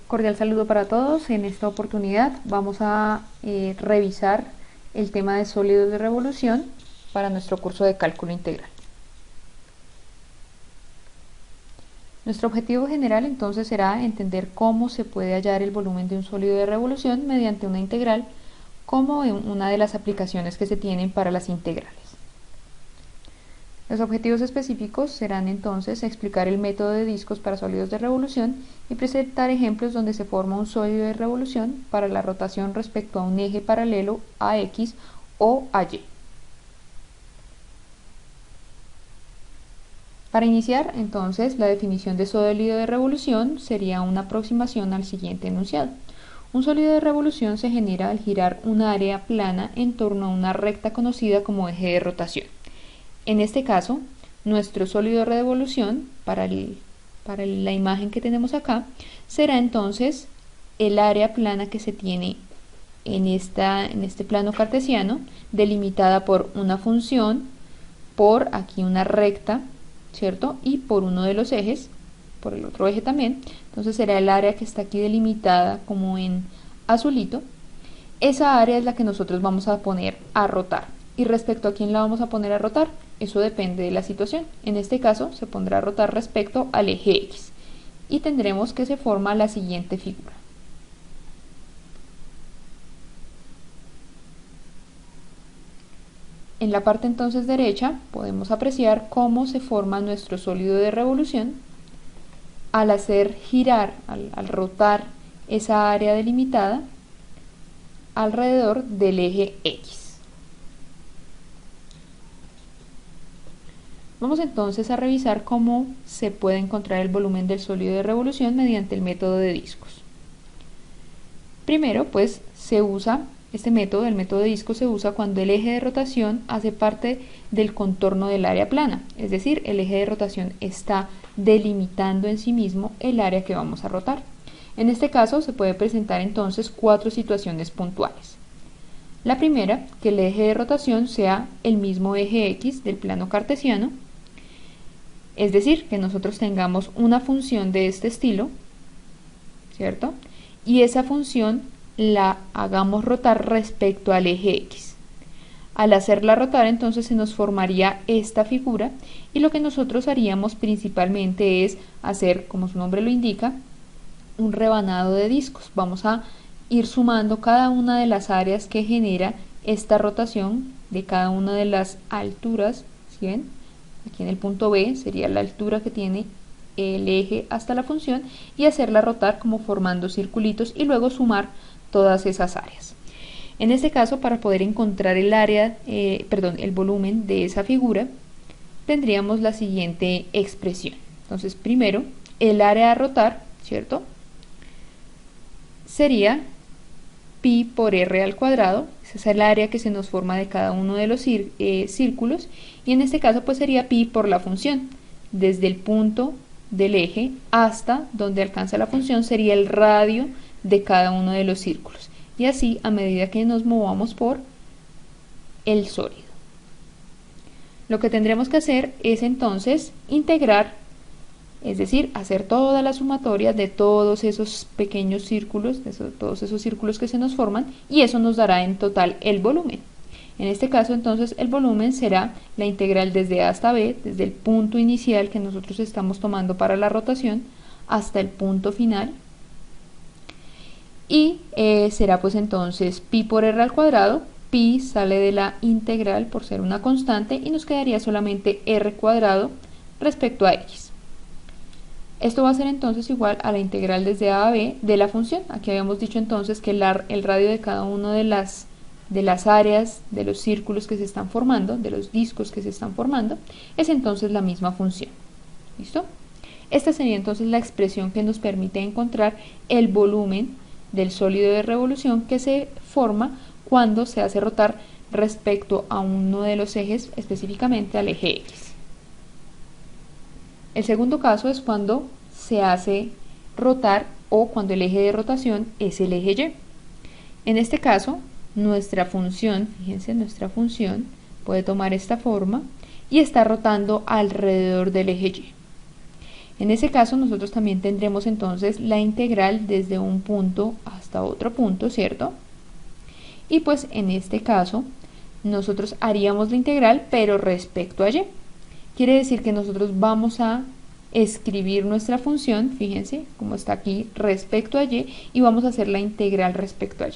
Cordial saludo para todos. En esta oportunidad vamos a revisar el tema de sólidos de revolución para nuestro curso de cálculo integral. Nuestro objetivo general entonces será entender cómo se puede hallar el volumen de un sólido de revolución mediante una integral, como una de las aplicaciones que se tienen para las integrales. Los objetivos específicos serán entonces explicar el método de discos para sólidos de revolución y presentar ejemplos donde se forma un sólido de revolución para la rotación respecto a un eje paralelo a X o a Y. Para iniciar, entonces, la definición de sólido de revolución sería una aproximación al siguiente enunciado. Un sólido de revolución se genera al girar un área plana en torno a una recta conocida como eje de rotación. En este caso, nuestro sólido de revolución, para la imagen que tenemos acá, será entonces el área plana que se tiene en este plano cartesiano, delimitada por una función, por aquí una recta, ¿cierto? Y por uno de los ejes, por el otro eje también. Entonces será el área que está aquí delimitada como en azulito. Esa área es la que nosotros vamos a poner a rotar. ¿Y respecto a quién la vamos a poner a rotar? Eso depende de la situación. En este caso se pondrá a rotar respecto al eje X. Y tendremos que se forma la siguiente figura. En la parte entonces derecha podemos apreciar cómo se forma nuestro sólido de revolución al hacer girar, al rotar esa área delimitada alrededor del eje X. Vamos entonces a revisar cómo se puede encontrar el volumen del sólido de revolución mediante el método de discos. Primero, pues se usa este método, el método de discos se usa cuando el eje de rotación hace parte del contorno del área plana, es decir, el eje de rotación está delimitando en sí mismo el área que vamos a rotar. En este caso se puede presentar entonces 4 situaciones puntuales. La primera, que el eje de rotación sea el mismo eje X del plano cartesiano, es decir, que nosotros tengamos una función de este estilo, ¿cierto? Y esa función la hagamos rotar respecto al eje X. Al hacerla rotar, entonces se nos formaría esta figura y lo que nosotros haríamos principalmente es hacer, como su nombre lo indica, un rebanado de discos. Vamos a ir sumando cada una de las áreas que genera esta rotación de cada una de las alturas, ¿sí ven? Aquí en el punto B sería la altura que tiene el eje hasta la función y hacerla rotar como formando circulitos y luego sumar todas esas áreas. En este caso, para poder encontrar el volumen de esa figura, tendríamos la siguiente expresión. Entonces, primero, el área a rotar, ¿cierto? Sería pi por r al cuadrado, esa es el área que se nos forma de cada uno de los círculos, y en este caso pues sería pi por la función, desde el punto del eje hasta donde alcanza la función sería el radio de cada uno de los círculos, y así a medida que nos movamos por el sólido. Lo que tendremos que hacer es entonces integrar, es decir, hacer toda la sumatoria de todos esos pequeños círculos, todos esos círculos que se nos forman, y eso nos dará en total el volumen. En este caso, entonces, el volumen será la integral desde A hasta B, desde el punto inicial que nosotros estamos tomando para la rotación, hasta el punto final, y será pues entonces pi por r al cuadrado, pi sale de la integral por ser una constante, y nos quedaría solamente r cuadrado respecto a x. Esto va a ser entonces igual a la integral desde A a B de la función. Aquí habíamos dicho entonces que el radio de cada una de las áreas de los círculos que se están formando, de los discos que se están formando, es entonces la misma función. ¿Listo? Esta sería entonces la expresión que nos permite encontrar el volumen del sólido de revolución que se forma cuando se hace rotar respecto a uno de los ejes, específicamente al eje X. El segundo caso es cuando se hace rotar o cuando el eje de rotación es el eje Y. En este caso, nuestra función, fíjense, nuestra función puede tomar esta forma y está rotando alrededor del eje Y. En ese caso nosotros también tendremos entonces la integral desde un punto hasta otro punto, ¿cierto? Y pues en este caso nosotros haríamos la integral pero respecto a y. Quiere decir que nosotros vamos a escribir nuestra función, fíjense como está aquí, respecto a y, y vamos a hacer la integral respecto a y.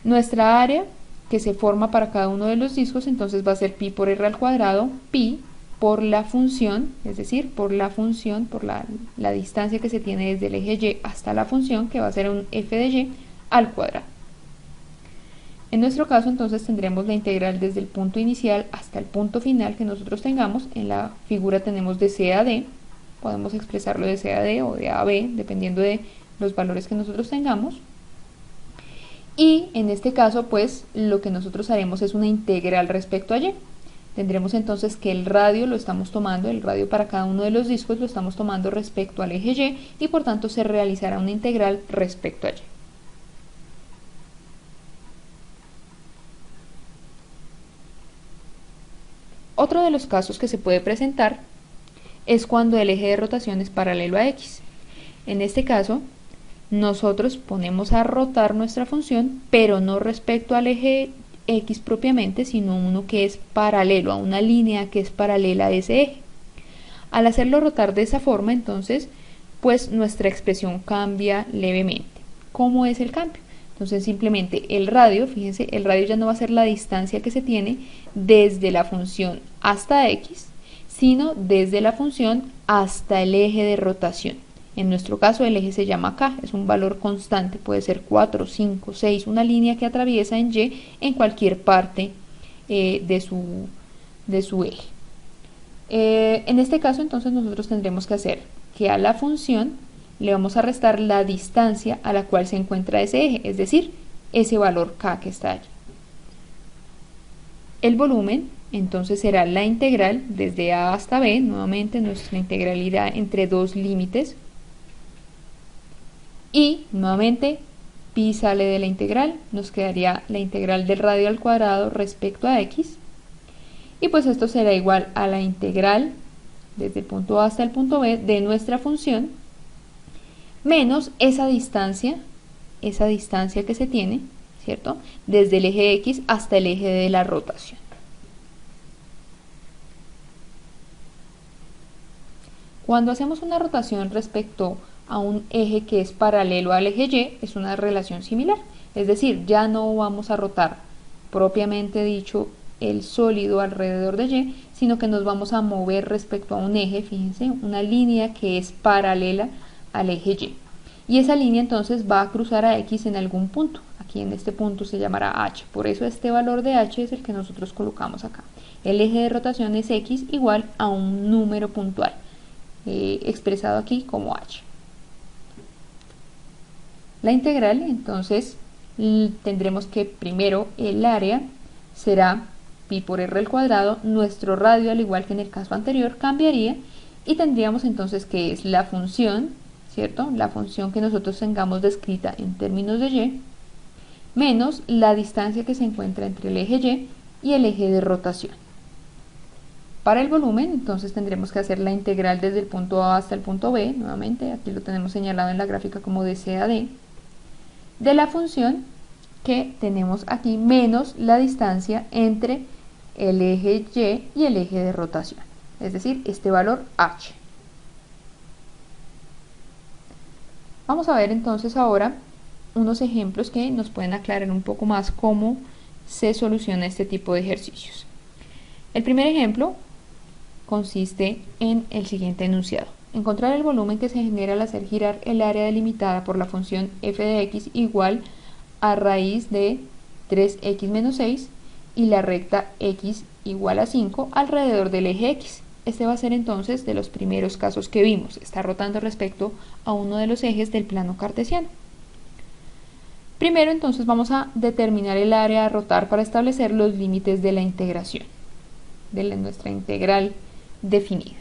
Nuestra área que se forma para cada uno de los discos entonces va a ser pi por r al cuadrado, pi por la función, es decir, por la función, por la distancia que se tiene desde el eje y hasta la función, que va a ser un f de y al cuadrado. En nuestro caso entonces tendremos la integral desde el punto inicial hasta el punto final que nosotros tengamos. En la figura tenemos de C a D, podemos expresarlo de C a D o de A a B, dependiendo de los valores que nosotros tengamos. Y en este caso pues lo que nosotros haremos es una integral respecto a y. Tendremos entonces que el radio lo estamos tomando, el radio para cada uno de los discos lo estamos tomando respecto al eje y por tanto se realizará una integral respecto a y. Otro de los casos que se puede presentar es cuando el eje de rotación es paralelo a x. En este caso, nosotros ponemos a rotar nuestra función, pero no respecto al eje x propiamente, sino uno que es paralelo, a una línea que es paralela a ese eje. Al hacerlo rotar de esa forma, entonces, pues nuestra expresión cambia levemente. ¿Cómo es el cambio? Entonces simplemente el radio, fíjense, el radio ya no va a ser la distancia que se tiene desde la función hasta x, sino desde la función hasta el eje de rotación. En nuestro caso el eje se llama k, es un valor constante, puede ser 4, 5, 6, una línea que atraviesa en y en cualquier parte de su eje. En este caso entonces nosotros tendremos que hacer que a la función le vamos a restar la distancia a la cual se encuentra ese eje, es decir, ese valor k que está allí. El volumen entonces será la integral desde a hasta b, nuevamente nuestra integralidad entre dos límites, y nuevamente pi sale de la integral, nos quedaría la integral del radio al cuadrado respecto a x, y pues esto será igual a la integral desde el punto a hasta el punto b de nuestra función, menos esa distancia que se tiene, ¿cierto?, desde el eje x hasta el eje de la rotación. Cuando hacemos una rotación respecto a un eje que es paralelo al eje y, es una relación similar, es decir, ya no vamos a rotar propiamente dicho el sólido alrededor de y, sino que nos vamos a mover respecto a un eje, fíjense, una línea que es paralela al eje y. Y esa línea entonces va a cruzar a x en algún punto. Aquí en este punto se llamará h. Por eso este valor de h es el que nosotros colocamos acá. El eje de rotación es x igual a un número puntual, expresado aquí como h. La integral, entonces, tendremos que primero el área será pi por r al cuadrado. Nuestro radio, al igual que en el caso anterior, cambiaría y tendríamos entonces que es la función, ¿cierto?, la función que nosotros tengamos descrita en términos de y, menos la distancia que se encuentra entre el eje y el eje de rotación. Para el volumen, entonces tendremos que hacer la integral desde el punto A hasta el punto B, nuevamente, aquí lo tenemos señalado en la gráfica como de C a D, de la función que tenemos aquí, menos la distancia entre el eje y el eje de rotación, es decir, este valor h. Vamos a ver entonces ahora unos ejemplos que nos pueden aclarar un poco más cómo se soluciona este tipo de ejercicios. El primer ejemplo consiste en el siguiente enunciado: encontrar el volumen que se genera al hacer girar el área delimitada por la función f de x igual a raíz de 3x menos 6 y la recta x igual a 5 alrededor del eje x. Este va a ser entonces de los primeros casos que vimos, está rotando respecto a uno de los ejes del plano cartesiano. Primero entonces vamos a determinar el área a rotar para establecer los límites de la integración, de nuestra integral definida.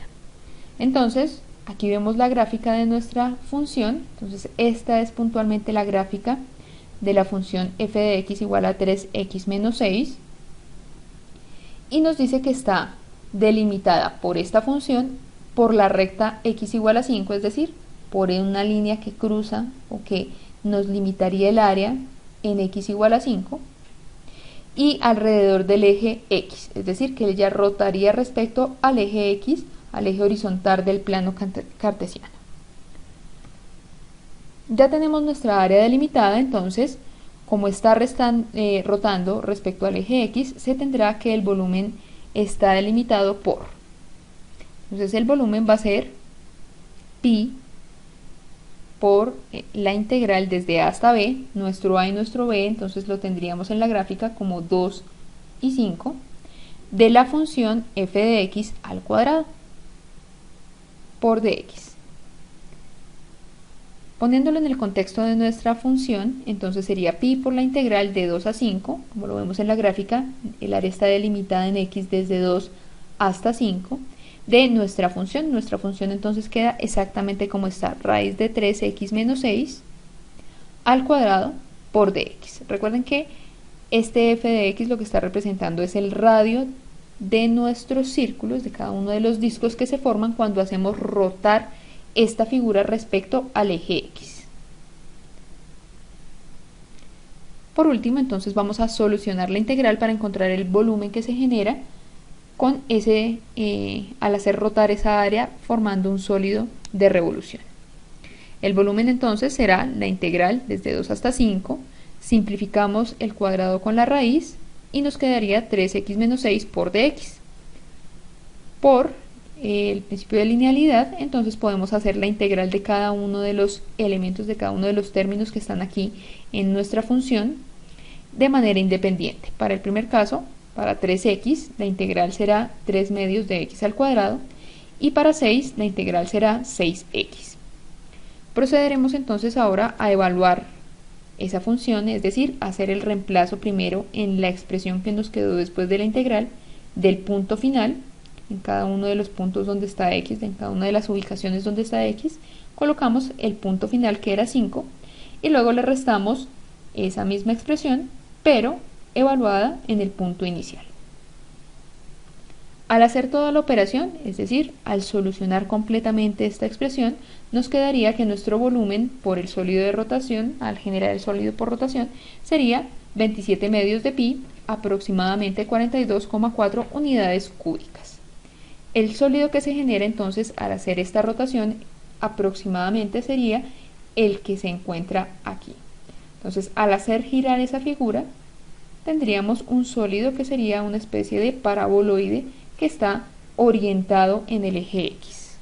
Entonces, aquí vemos la gráfica de nuestra función. Entonces, esta es puntualmente la gráfica de la función f de x igual a 3x menos 6 y nos dice que está delimitada por esta función por la recta x igual a 5, es decir, por una línea que cruza o que nos limitaría el área en x igual a 5, y alrededor del eje x, es decir, que ella rotaría respecto al eje x, al eje horizontal del plano cartesiano. Ya tenemos nuestra área delimitada, entonces, como está rotando respecto al eje x, se tendrá que el volumen está delimitado por. Entonces el volumen va a ser pi por la integral desde a hasta b, nuestro a y nuestro b, entonces lo tendríamos en la gráfica como 2 y 5, de la función f de x al cuadrado por dx. Poniéndolo en el contexto de nuestra función, entonces sería pi por la integral de 2 a 5, como lo vemos en la gráfica, el área está delimitada en x desde 2 hasta 5, de nuestra función. Nuestra función entonces queda exactamente como está, raíz de 3x menos 6 al cuadrado por dx. Recuerden que este f de x lo que está representando es el radio de nuestros círculos, de cada uno de los discos que se forman cuando hacemos rotar esta figura respecto al eje x. Por último, entonces vamos a solucionar la integral para encontrar el volumen que se genera con al hacer rotar esa área formando un sólido de revolución. El volumen entonces será la integral desde 2 hasta 5, simplificamos el cuadrado con la raíz y nos quedaría 3x menos 6 por dx. Por el principio de linealidad, entonces podemos hacer la integral de cada uno de los elementos, de cada uno de los términos que están aquí en nuestra función de manera independiente. Para el primer caso, para 3x, la integral será 3 medios de x al cuadrado, y para 6, la integral será 6x. Procederemos entonces ahora a evaluar esa función, es decir, hacer el reemplazo primero en la expresión que nos quedó después de la integral del punto final, en cada uno de los puntos donde está x, en cada una de las ubicaciones donde está x, colocamos el punto final que era 5, y luego le restamos esa misma expresión, pero evaluada en el punto inicial. Al hacer toda la operación, es decir, al solucionar completamente esta expresión, nos quedaría que nuestro volumen por el sólido de rotación, al generar el sólido por rotación, sería 27 medios de pi, aproximadamente 42,4 unidades cúbicas. El sólido que se genera entonces al hacer esta rotación aproximadamente sería el que se encuentra aquí. Entonces, al hacer girar esa figura, tendríamos un sólido que sería una especie de paraboloide que está orientado en el eje X.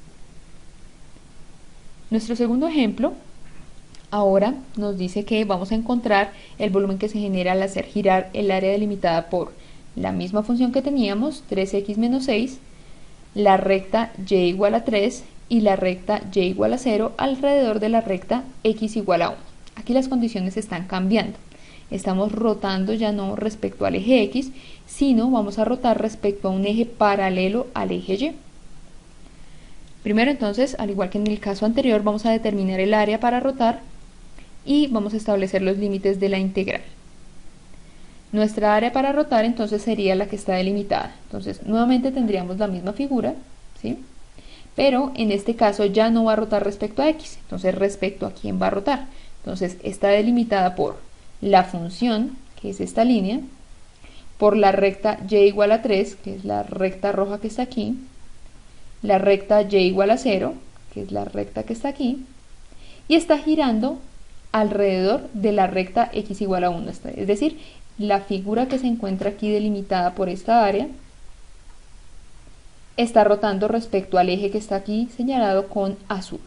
Nuestro segundo ejemplo ahora nos dice que vamos a encontrar el volumen que se genera al hacer girar el área delimitada por la misma función que teníamos, 3x menos 6, la recta y igual a 3 y la recta y igual a 0 alrededor de la recta x igual a 1. Aquí las condiciones están cambiando. Estamos rotando ya no respecto al eje X, sino vamos a rotar respecto a un eje paralelo al eje Y. Primero entonces, al igual que en el caso anterior, vamos a determinar el área para rotar y vamos a establecer los límites de la integral. Nuestra área para rotar entonces sería la que está delimitada. Entonces nuevamente tendríamos la misma figura, ¿sí? Pero en este caso ya no va a rotar respecto a X, entonces respecto a quién va a rotar. Entonces está delimitada por la función, que es esta línea, por la recta y igual a 3, que es la recta roja que está aquí, la recta y igual a 0, que es la recta que está aquí, y está girando alrededor de la recta x igual a 1, es decir, la figura que se encuentra aquí delimitada por esta área está rotando respecto al eje que está aquí señalado con azul.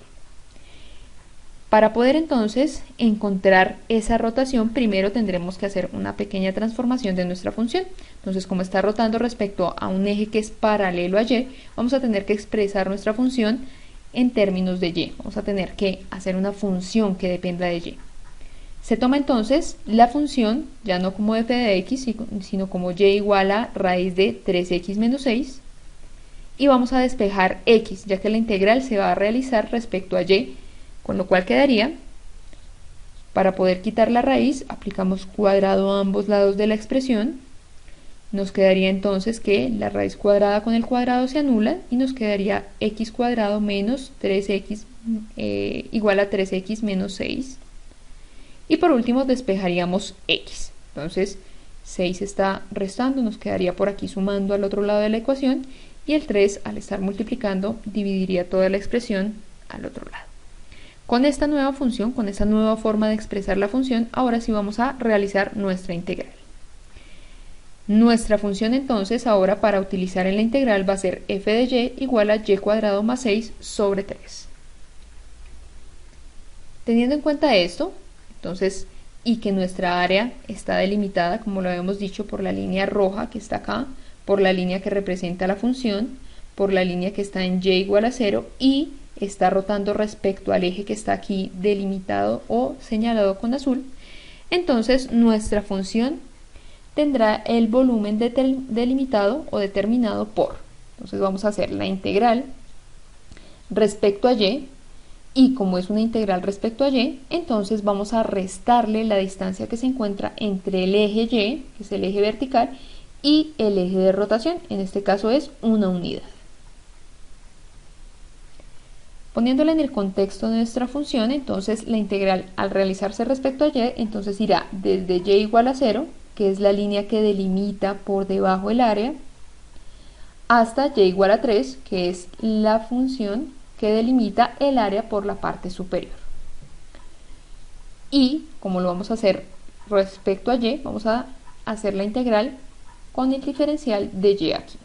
Para poder entonces encontrar esa rotación, primero tendremos que hacer una pequeña transformación de nuestra función. Entonces, como está rotando respecto a un eje que es paralelo a y, vamos a tener que expresar nuestra función en términos de y. Vamos a tener que hacer una función que dependa de y. Se toma entonces la función, ya no como f de x, sino como y igual a raíz de 3x menos 6, y vamos a despejar x, ya que la integral se va a realizar respecto a y, con lo cual quedaría, para poder quitar la raíz, aplicamos cuadrado a ambos lados de la expresión, Nos quedaría entonces que la raíz cuadrada con el cuadrado se anula y nos quedaría x cuadrado menos 3x igual a 3x menos 6. Y por último despejaríamos x. Entonces 6 está restando, nos quedaría por aquí sumando al otro lado de la ecuación, y el 3 al estar multiplicando dividiría toda la expresión al otro lado. Con esta nueva función, con esta nueva forma de expresar la función, ahora sí vamos a realizar nuestra integral. Nuestra función entonces ahora para utilizar en la integral va a ser f de y igual a y cuadrado más 6 sobre 3. Teniendo en cuenta esto, entonces, y que nuestra área está delimitada, como lo habíamos dicho, por la línea roja que está acá, por la línea que representa la función, por la línea que está en y igual a 0 y está rotando respecto al eje que está aquí delimitado o señalado con azul, entonces nuestra función tendrá el volumen delimitado o determinado por. Entonces vamos a hacer la integral respecto a y como es una integral respecto a y, entonces vamos a restarle la distancia que se encuentra entre el eje y, que es el eje vertical, y el eje de rotación, en este caso es una unidad. Poniéndola en el contexto de nuestra función, entonces la integral al realizarse respecto a y, entonces irá desde y igual a 0, que es la línea que delimita por debajo el área, hasta y igual a 3, que es la función que delimita el área por la parte superior. Y como lo vamos a hacer respecto a y, vamos a hacer la integral con el diferencial de y aquí.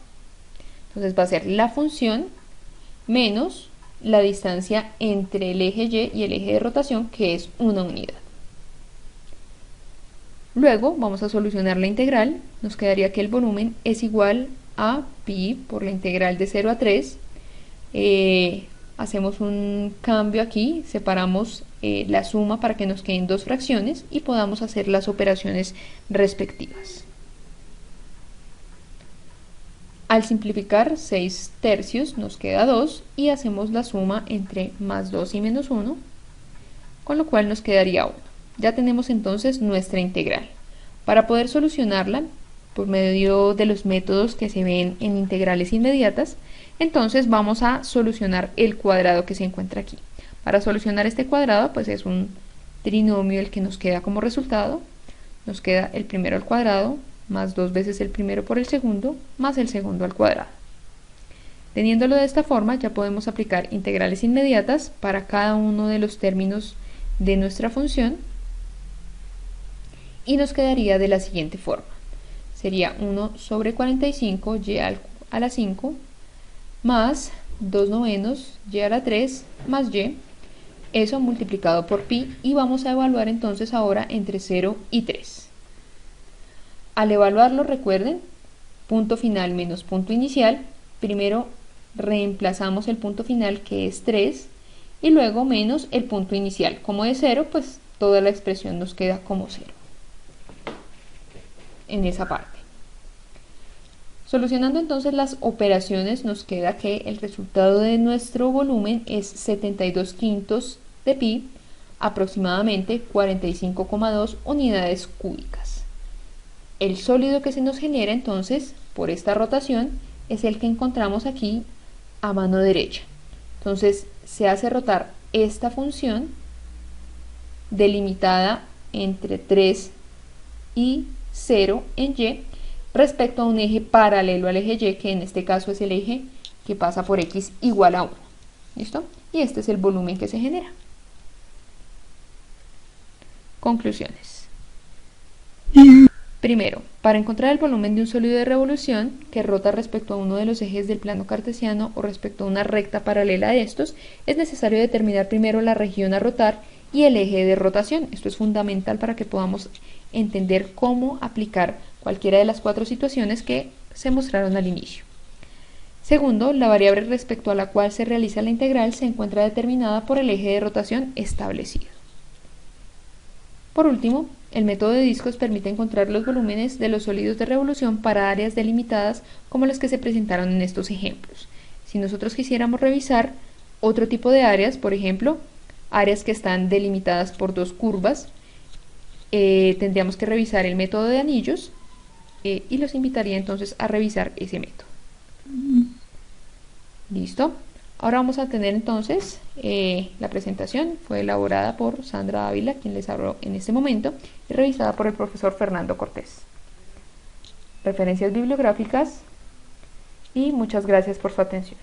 Entonces va a ser la función menos la distancia entre el eje y el eje de rotación, que es una unidad. Luego vamos a solucionar la integral. Nos quedaría que el volumen es igual a pi por la integral de 0 a 3. Hacemos un cambio aquí, separamos la suma para que nos queden dos fracciones y podamos hacer las operaciones respectivas. Al simplificar 6 tercios nos queda 2 y hacemos la suma entre más 2 y menos 1, con lo cual nos quedaría 1. Ya tenemos entonces nuestra integral. Para poder solucionarla por medio de los métodos que se ven en integrales inmediatas, entonces vamos a solucionar el cuadrado que se encuentra aquí. Para solucionar este cuadrado, pues es un trinomio el que nos queda como resultado. Nos queda el primero al cuadrado, más 2 veces el primero por el segundo, más el segundo al cuadrado. Teniéndolo de esta forma, ya podemos aplicar integrales inmediatas para cada uno de los términos de nuestra función, y nos quedaría de la siguiente forma. Sería 1 sobre 45 y a la 5 más 2 novenos y a la 3 más y, eso multiplicado por pi, y vamos a evaluar entonces ahora entre 0 y 3. Al evaluarlo, recuerden, punto final menos punto inicial, primero reemplazamos el punto final, que es 3, y luego menos el punto inicial. Como es 0, pues toda la expresión nos queda como 0 en esa parte. Solucionando entonces las operaciones, nos queda que el resultado de nuestro volumen es 72 quintos de pi, aproximadamente 45,2 unidades cúbicas. El sólido que se nos genera entonces por esta rotación es el que encontramos aquí a mano derecha. Entonces se hace rotar esta función delimitada entre 3 y 0 en y, respecto a un eje paralelo al eje y, que en este caso es el eje que pasa por x igual a 1. ¿Listo? Y este es el volumen que se genera. Conclusiones. Primero, para encontrar el volumen de un sólido de revolución que rota respecto a uno de los ejes del plano cartesiano o respecto a una recta paralela a estos, es necesario determinar primero la región a rotar y el eje de rotación. Esto es fundamental para que podamos entender cómo aplicar cualquiera de las 4 situaciones que se mostraron al inicio. Segundo, la variable respecto a la cual se realiza la integral se encuentra determinada por el eje de rotación establecido. Por último, el método de discos permite encontrar los volúmenes de los sólidos de revolución para áreas delimitadas como las que se presentaron en estos ejemplos. Si nosotros quisiéramos revisar otro tipo de áreas, por ejemplo, áreas que están delimitadas por dos curvas, tendríamos que revisar el método de anillos, y los invitaría entonces a revisar ese método. Listo. Ahora vamos a tener entonces la presentación. Fue elaborada por Sandra Ávila, quien les habló en este momento, y revisada por el profesor Fernando Cortés. Referencias bibliográficas y muchas gracias por su atención.